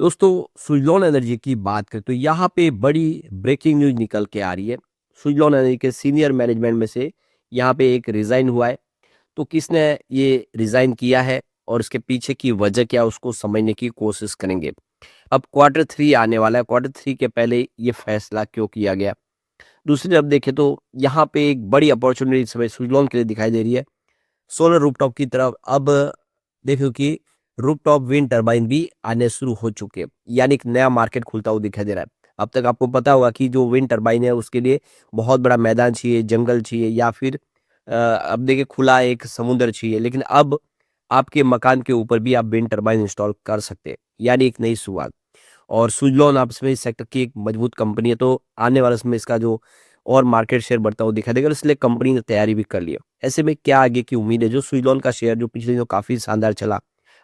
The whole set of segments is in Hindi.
दोस्तों, सुज़लॉन एनर्जी की बात करें तो यहाँ पे बड़ी ब्रेकिंग न्यूज़ निकल के आ रही है। सुज़लॉन एनर्जी के सीनियर मैनेजमेंट में से यहाँ पे एक रिज़ाइन हुआ है। तो किसने ये रिज़ाइन किया है और इसके पीछे की वजह क्या है उसको समझने की कोशिश करेंगे। अब क्वार्टर 3 आने वाला है, क्वार्टर 3 के पहले ये फैसला क्यों किया गया? दूसरी तरफ देखें तो यहाँ पे एक बड़ी अपॉर्च्युनिटी इस समय सुज़लॉन के लिए दिखाई दे रही है। सोलर रूफटॉप की तरफ अब देखो कि रूफटॉप विंड टरबाइन भी आने शुरू हो चुके हैं, यानी एक नया मार्केट खुलता हुआ दिखाई दे रहा है। अब तक आपको पता होगा कि जो विंड टरबाइन है उसके लिए बहुत बड़ा मैदान चाहिए, जंगल चाहिए या फिर अब देखिए खुला एक समुद्र चाहिए, लेकिन अब आपके मकान के ऊपर भी आप विंड टरबाइन इंस्टॉल कर सकते हैं, यानी एक नई शुरुआत। और सुज़लॉन आपस में इस सेक्टर की एक मजबूत कंपनी है, तो आने वाले समय इसका जो और मार्केट शेयर बढ़ता हुआ दिखाई देगा, और इसलिए कंपनी ने तैयारी भी कर ली है। ऐसे में क्या आगे की उम्मीद है? जो सुज़लॉन का शेयर जो पिछले दिनों काफ़ी शानदार चला,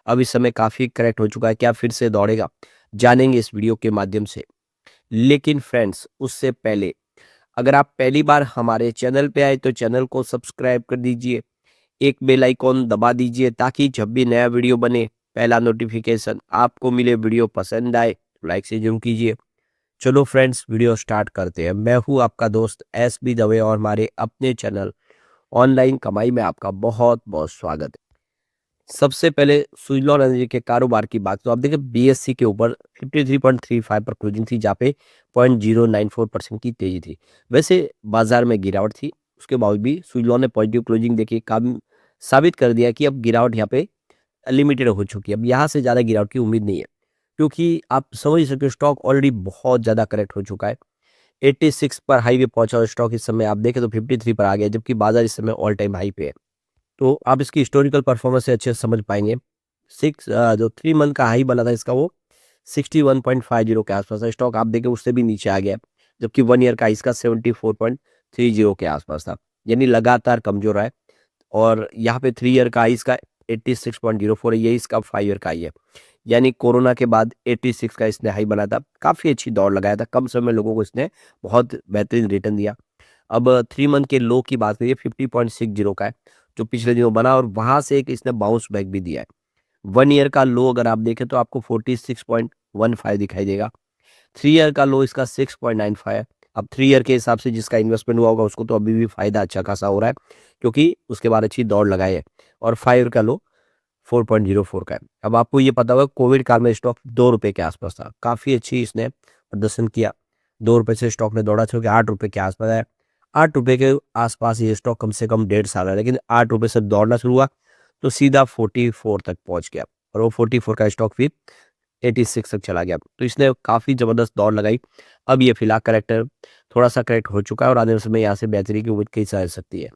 अब इस समय काफ़ी करेक्ट हो चुका है, क्या फिर से दौड़ेगा? जानेंगे इस वीडियो के माध्यम से। लेकिन फ्रेंड्स, उससे पहले अगर आप पहली बार हमारे चैनल पे आए तो चैनल को सब्सक्राइब कर दीजिए, एक बेल आइकॉन दबा दीजिए ताकि जब भी नया वीडियो बने, पहला नोटिफिकेशन आपको मिले। वीडियो पसंद आए तो लाइक से ज़रूर कीजिए। चलो फ्रेंड्स, वीडियो स्टार्ट करते हैं। मैं हूँ आपका दोस्त एस बी दवे और हमारे अपने चैनल ऑनलाइन कमाई में आपका बहुत बहुत स्वागत है। सबसे पहले सुज़लॉन एनर्जी के कारोबार की बात तो आप देखिए बीएससी के ऊपर 53.35 पर क्लोजिंग थी, जहाँ पे 0.094% की तेजी थी। वैसे बाजार में गिरावट थी, उसके बावजूद भी सुज़लॉन ने पॉजिटिव क्लोजिंग देखी, काम साबित कर दिया कि अब गिरावट यहाँ पे लिमिटेड हो चुकी है। अब यहाँ से ज़्यादा गिरावट की उम्मीद नहीं है, क्योंकि आप समझ सकते हो स्टॉक ऑलरेडी बहुत ज़्यादा करेक्ट हो चुका है। 86 पर हाई पे पहुंचा और स्टॉक इस समय आप देखें तो 53 पर आ गया, जबकि बाजार इस समय ऑल टाइम हाई पे है। तो आप इसकी हिस्टोरिकल परफॉर्मेंस से अच्छे से समझ पाएंगे। जो 3 मंथ का हाई बना था इसका, वो 61.50 के आसपास था। स्टॉक आप देखें उससे भी नीचे आ गया, जबकि 1 ईयर का इसका 74.30 के आसपास था, यानी लगातार कमजोर रहा है। और यहाँ पे 3 ईयर का इसका 86.04 है, यही इसका 5 ईयर का हाई है। यानी कोरोना के बाद 86 का इसने हाई बनाया था, काफ़ी अच्छी दौड़ लगाया था, कम समय में लोगों को इसने बहुत बेहतरीन रिटर्न दिया। अब 3 मंथ के लो की बात करिए 50.60 का है, जो पिछले दिनों बना, और वहाँ से एक इसने बाउंस बैक भी दिया है। 1 ईयर का लो अगर आप देखें तो आपको 46.15 दिखाई देगा। 3 ईयर का लो इसका 6.95 है। अब 3 ईयर के हिसाब से जिसका इन्वेस्टमेंट हुआ होगा उसको तो अभी भी फायदा अच्छा खासा हो रहा है, क्योंकि उसके बाद अच्छी दौड़ लगाई है। और 5 ईयर का लो 4.04 का है। अब आपको ये पता होगा कोविड काल में स्टॉक 2 रुपए के आसपास था, काफ़ी अच्छी इसने प्रदर्शन किया। 2 रुपए से स्टॉक ने दौड़ा चल के 8 रुपए के आसपास है। 8 रुपए के आसपास ये स्टॉक कम से कम 1.5 साल है, लेकिन 8 रुपए से दौड़ना शुरू हुआ तो सीधा 44 तक पहुंच गया, और वो 44 का स्टॉक फिर 86 तक चला गया। तो इसने काफ़ी ज़बरदस्त दौड़ लगाई। अब ये फिलहाल करेक्टर थोड़ा सा करेक्ट हो चुका है, और आने वाले समय यहाँ से बेहतरी की उम्मीद कई जा सकती है।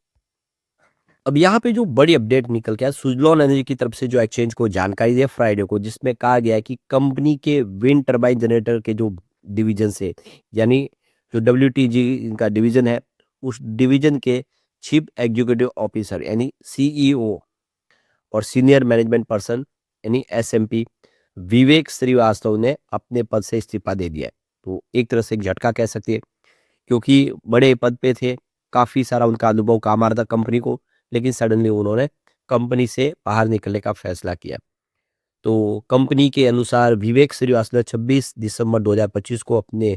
अब यहाँ पे जो बड़ी अपडेट निकल के आया सुज़लॉन एनर्जी की तरफ से, जो एक्सचेंज को जानकारी दी फ्राइडे को, जिसमें कहा गया है कि कंपनी के विंड टरबाइन जनरेटर के जो डिवीजन से, यानी जो डब्ल्यूटीजी इनका डिवीजन है, उस डिवीजन के चीफ एग्जीक्यूटिव ऑफिसर यानी सीईओ और सीनियर मैनेजमेंट पर्सन यानी एसएमपी विवेक श्रीवास्तव ने अपने पद से इस्तीफा दे दिया है। तो एक तरह से एक झटका कह सकती है, क्योंकि बड़े पद पे थे, काफ़ी सारा उनका अनुभव काम आ रहा था कंपनी को, लेकिन सडनली उन्होंने कंपनी से बाहर निकलने का फैसला किया। तो कंपनी के अनुसार विवेक श्रीवास्तव ने 26 दिसंबर 2025 को अपने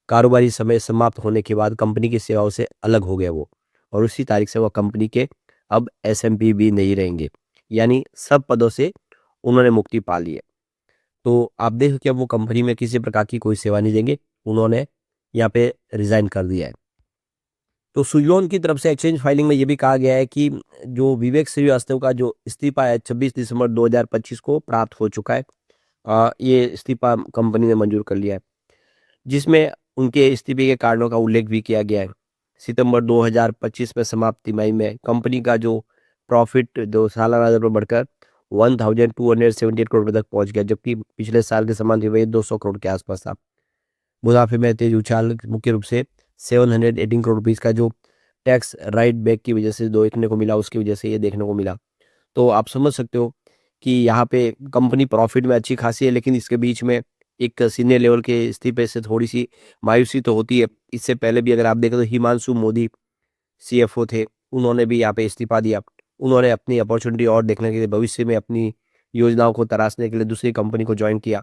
कारोबारी समय समाप्त होने के बाद कंपनी की सेवाओं से अलग हो गया वो, और उसी तारीख से वो कंपनी के अब एसएमपी भी नहीं रहेंगे, यानी सब पदों से उन्होंने मुक्ति पा ली है। तो आप देखो कि अब वो कंपनी में किसी प्रकार की कोई सेवा नहीं देंगे, उन्होंने यहाँ पे रिजाइन कर दिया है। तो सुज़लॉन की तरफ से एक्सचेंज फाइलिंग में ये भी कहा गया है कि जो विवेक श्रीवास्तव का जो इस्तीफा है 26 दिसंबर 2025 को प्राप्त हो चुका है। ये इस्तीफा कंपनी ने मंजूर कर लिया है, जिसमें उनके इस्तीफे के कारणों का उल्लेख भी किया गया है। सितंबर 2025 में समाप्त तिमाही में कंपनी का जो प्रॉफिट जो सालाना दर पर बढ़कर 1278 करोड़ रुपए तक पहुंच गया, जबकि पिछले साल के समान वही 200 करोड़ के आसपास था। मुनाफे में तेज उछाल मुख्य रूप से 718 करोड़ रुपीस का जो टैक्स राइट बैक की वजह से देखने को मिला, उसकी वजह से ये देखने को मिला। तो आप समझ सकते हो कि यहाँ पे कंपनी प्रॉफिट में अच्छी खासी है, लेकिन इसके बीच में एक सीनियर लेवल के इस्तीफे से थोड़ी सी मायूसी तो होती है। इससे पहले भी अगर आप देखें तो हिमांशु मोदी सीएफओ थे, उन्होंने भी यहाँ पे इस्तीफा दिया। उन्होंने अपनी अपॉर्चुनिटी और देखने के लिए, भविष्य में अपनी योजनाओं को तराशने के लिए दूसरी कंपनी को ज्वाइन किया।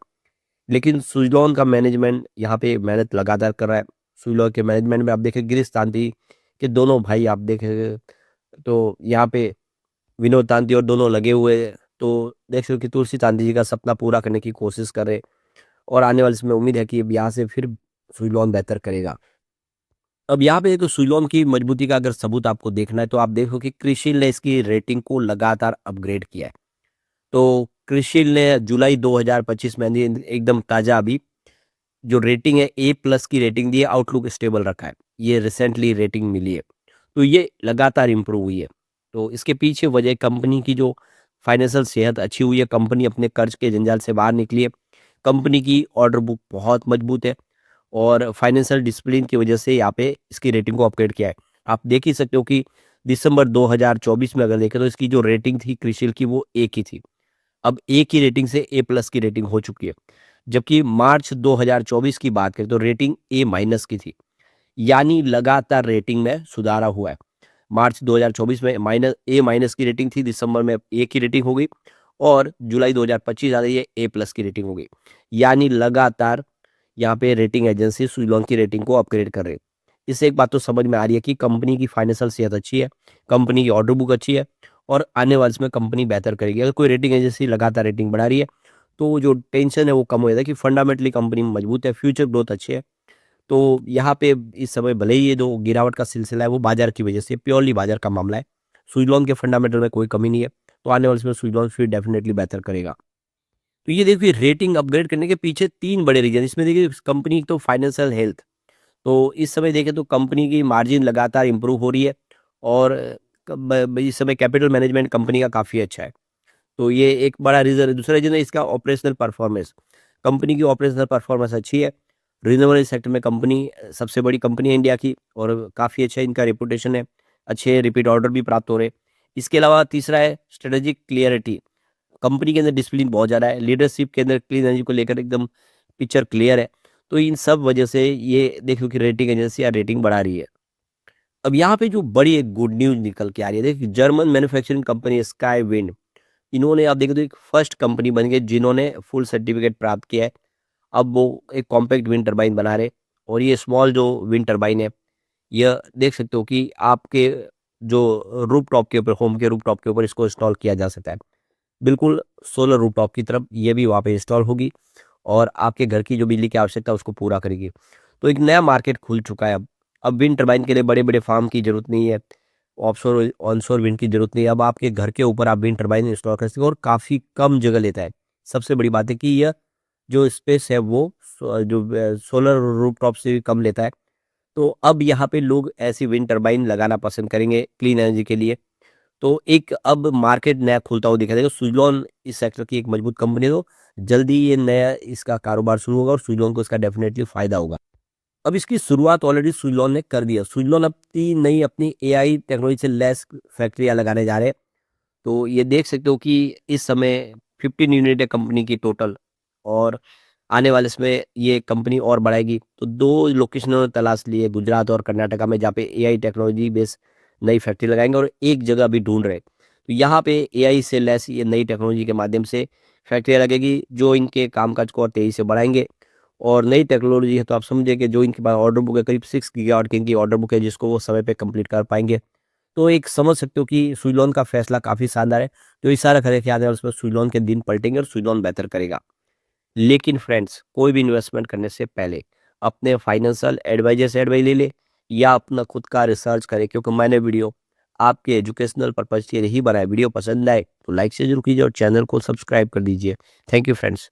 लेकिन सुजलॉन का मैनेजमेंट यहाँ पे मेहनत लगातार कर रहा है। सुजलॉन के मैनेजमेंट में आप देखें गिरीश तांती के दोनों भाई आप देखें तो यहाँ पे विनोद तांती और दोनों लगे हुए हैं। तो देख सकते हो कि तुलसी तांती जी का सपना पूरा करने की कोशिश कर रहे हैं और आने वाले समय उम्मीद है कि अब यहाँ से फिर सुजलॉन बेहतर करेगा। अब यहाँ पे एक सुजलॉन की मजबूती का अगर सबूत आपको देखना है तो आप देखो कि क्रिसिल ने इसकी रेटिंग को लगातार अपग्रेड किया है। तो क्रिसिल ने जुलाई 2025 में एकदम ताजा अभी जो रेटिंग है ए प्लस की रेटिंग दी है, आउटलुक स्टेबल रखा है। ये रिसेंटली रेटिंग मिली है, तो ये लगातार इम्प्रूव हुई है। तो इसके पीछे वजह कंपनी की जो फाइनेंशियल सेहत अच्छी हुई है, कंपनी अपने कर्ज के जंजाल से बाहर निकली है, कंपनी की ऑर्डर बुक बहुत मजबूत है और फाइनेंशियल डिसिप्लिन की वजह से यहाँ पे इसकी रेटिंग को अपग्रेड किया है। आप देख ही सकते हो कि दिसंबर 2024 में अगर देखें तो इसकी जो रेटिंग थी क्रिसिल की वो ए की थी। अब ए की रेटिंग से ए प्लस की रेटिंग हो चुकी है। जबकि मार्च 2024 की बात करें तो रेटिंग ए माइनस की थी। यानी लगातार रेटिंग में सुधारा हुआ है। मार्च 2024 में माइनस ए माइनस की रेटिंग थी, दिसंबर में ए की रेटिंग हो गई और जुलाई 2025 आ रही है ए प्लस की रेटिंग हो गई। यानी लगातार यहाँ पे रेटिंग एजेंसी सुजलॉन की रेटिंग को अपग्रेड कर रही है। इससे एक बात तो समझ में आ रही है कि कंपनी की फाइनेंशियल सेहत अच्छी है, कंपनी की ऑर्डर बुक अच्छी है और आने वाले समय कंपनी बेहतर करेगी। अगर कोई रेटिंग एजेंसी लगातार रेटिंग बढ़ा रही है तो जो टेंशन है वो कम हो जाता है कि फंडामेंटली कंपनी मजबूत है, फ्यूचर ग्रोथ अच्छी है। तो यहाँ पे इस समय भले ही ये जो गिरावट का सिलसिला है वो बाजार की वजह से, प्योरली बाजार का मामला है। सुजलॉन के फंडामेंटल में कोई कमी नहीं है, तो आने वाले समय सुजलॉन फिर डेफिनेटली बेहतर करेगा। तो ये देखिए रेटिंग अपग्रेड करने के पीछे 3 बड़े रीज़न इसमें देखिए कंपनी तो फाइनेंशियल हेल्थ, तो इस समय देखें तो कंपनी की मार्जिन लगातार इम्प्रूव हो रही है और इस समय कैपिटल मैनेजमेंट कंपनी का काफ़ी अच्छा है। तो ये एक बड़ा रीज़न है। दूसरा रीज़न है इसका ऑपरेशनल परफॉर्मेंस। कंपनी की ऑपरेशनल परफॉर्मेंस अच्छी है। रिन्यूएबल सेक्टर में कंपनी सबसे बड़ी कंपनी है इंडिया की और काफ़ी अच्छा इनका रेपुटेशन है। अच्छे रिपीट ऑर्डर भी प्राप्त हो रहे हैं। इसके अलावा तीसरा है स्ट्रेटेजिक क्लियरिटी। कंपनी के अंदर डिसिप्लिन बहुत ज़्यादा है। लीडरशिप के अंदर क्लीन एनर्जी को लेकर एकदम पिक्चर क्लियर है। तो इन सब वजह से ये देखो कि रेटिंग एजेंसियाँ रेटिंग बढ़ा रही है। अब यहाँ पे जो बड़ी एक गुड न्यूज़ निकल के आ रही है, देखिए German manufacturing company sky wind, इन्होंने आप देखें तो एक फर्स्ट कंपनी बन गई जिन्होंने फुल सर्टिफिकेट प्राप्त किया है। अब वो एक कॉम्पैक्ट विंड टरबाइन बना रहे और ये स्मॉल जो विंड टरबाइन है, यह देख सकते हो कि आपके जो रूफटॉप के ऊपर, होम के रूफटॉप के ऊपर इसको इंस्टॉल किया जा सकता है। बिल्कुल सोलर रूफटॉप की तरफ ये भी वहाँ पे इंस्टॉल होगी और आपके घर की जो बिजली की आवश्यकता है उसको पूरा करेगी। तो एक नया मार्केट खुल चुका है अब। अब विंड टरबाइन के लिए बड़े-बड़े फार्म की ज़रूरत नहीं है। ऑफशोर ऑनशोर विंड की ज़रूरत नहीं है। अब आपके घर के ऊपर आप विंड टरबाइन इंस्टॉल कर सकते हो और काफ़ी कम जगह लेता है। सबसे बड़ी बात है कि यह जो स्पेस है वो सोलर रूफटॉप से भी कम लेता है। तो अब यहाँ पे लोग ऐसी विंड टरबाइन लगाना पसंद करेंगे क्लीन एनर्जी के लिए। तो एक अब मार्केट नया खुलता हुआ दिखाई देगा। सुज़लॉन इस सेक्टर की एक मजबूत कंपनी है, तो जल्दी ये नया इसका कारोबार शुरू होगा और सुज़लॉन को इसका डेफिनेटली फ़ायदा होगा। अब इसकी शुरुआत ऑलरेडी सुज़लॉन ने कर दी है। सुज़लॉन अपनी नई अपनी एआई टेक्नोलॉजी से लैस फैक्ट्रियाँ लगाने जा रहे हैं। तो ये देख सकते हो कि इस समय 15 यूनिट है कंपनी की टोटल और आने वाले समय ये कंपनी और बढ़ाएगी। तो 2 लोकेशन उन्होंने तलाश ली है गुजरात और कर्नाटका में, जहाँ पे एआई टेक्नोलॉजी बेस्ड नई फैक्ट्री लगाएँगे और एक जगह भी ढूँढ रहे हैं। तो यहाँ पे एआई से लैस ये नई टेक्नोलॉजी के माध्यम से फैक्ट्रियाँ लगेगी जो इनके कामकाज को और तेज़ी से बढ़ाएँगे। और नई टेक्नोलॉजी है तो आप समझिए कि जो इनके पास ऑर्डर बुक है करीब 6 गीगावाट की इनकी ऑर्डर बुक है जिसको वो समय पे कंप्लीट कर पाएँगे। तो एक समझ सकते हो कि सुज़लॉन का फैसला काफ़ी शानदार है। तो इशारा करे कि आने वाले उसमें सुज़लॉन के दिन पलटेंगे और सुज़लॉन बेहतर करेगा। लेकिन फ्रेंड्स कोई भी इन्वेस्टमेंट करने से पहले अपने फाइनेंशियल एडवाइजर से एडवाइस ले ले या अपना खुद का रिसर्च करें, क्योंकि मैंने वीडियो आपके एजुकेशनल पर्पज़ के लिए ही बनाया। वीडियो पसंद आए तो लाइक से ज़रूर कीजिए और चैनल को सब्सक्राइब कर दीजिए। Thank you friends.